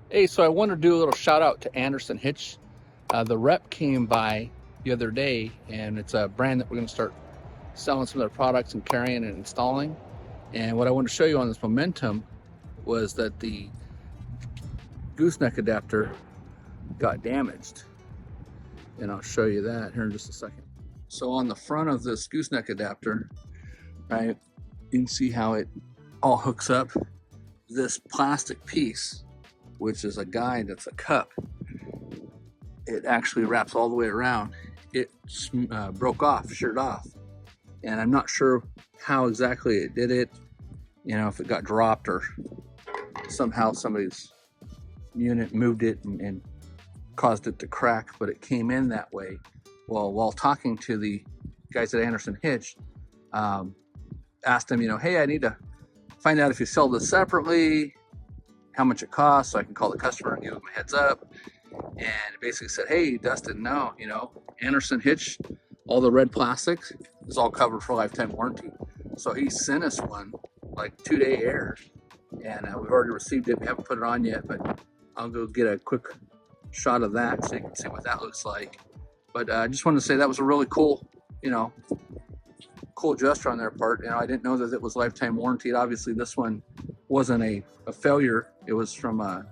Hey, so I want to do a little shout out to Andersen Hitch. The rep came by the other day, and it's a brand that we're going to start selling some of their products and carrying and installing. And what I wanted to show you on this Momentum was that the gooseneck adapter got damaged. And I'll show you that here in just a second. So on the front of this gooseneck adapter, right, you can see how it all hooks up. This plastic piece, which is a guide that's a cup, it actually wraps all the way around. It broke off, sheared off, and I'm not sure how exactly it did it. You know, if it got dropped or somehow somebody's unit moved it and caused it to crack, but it came in that way. Well, while talking to the guys at Andersen Hitch, asked them, you know, hey, I need to find out if you sell this separately, how much it costs, so I can call the customer and give them a heads up. And it basically said, hey, Dustin, no, you know, Andersen Hitch, all the red plastics is all covered for lifetime warranty. So he sent us one, like 2-day air, and we've already received it. We haven't put it on yet, but I'll go get a quick shot of that so you can see what that looks like. But I just wanted to say that was a really cool, you know, cool gesture on their part. You know, I didn't know that it was lifetime warranted. Obviously, this one wasn't a failure. It was from a,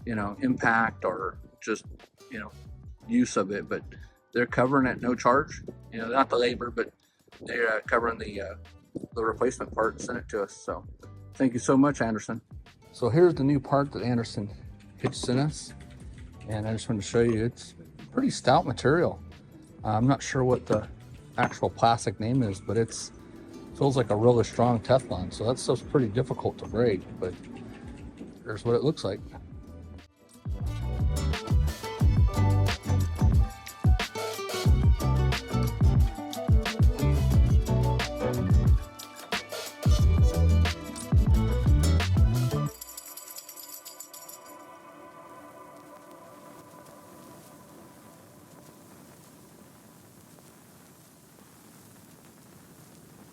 you know, impact or just, you know, use of it. But they're covering it no charge. You know, not the labor, but they're covering the replacement part and sent it to us. So thank you so much, Andersen. So here's the new part that Andersen Hitch sent us, and I just wanted to show you it's pretty stout material. I'm not sure what the actual plastic name is, but it's feels like a really strong Teflon, so that stuff's pretty difficult to break, but here's what it looks like.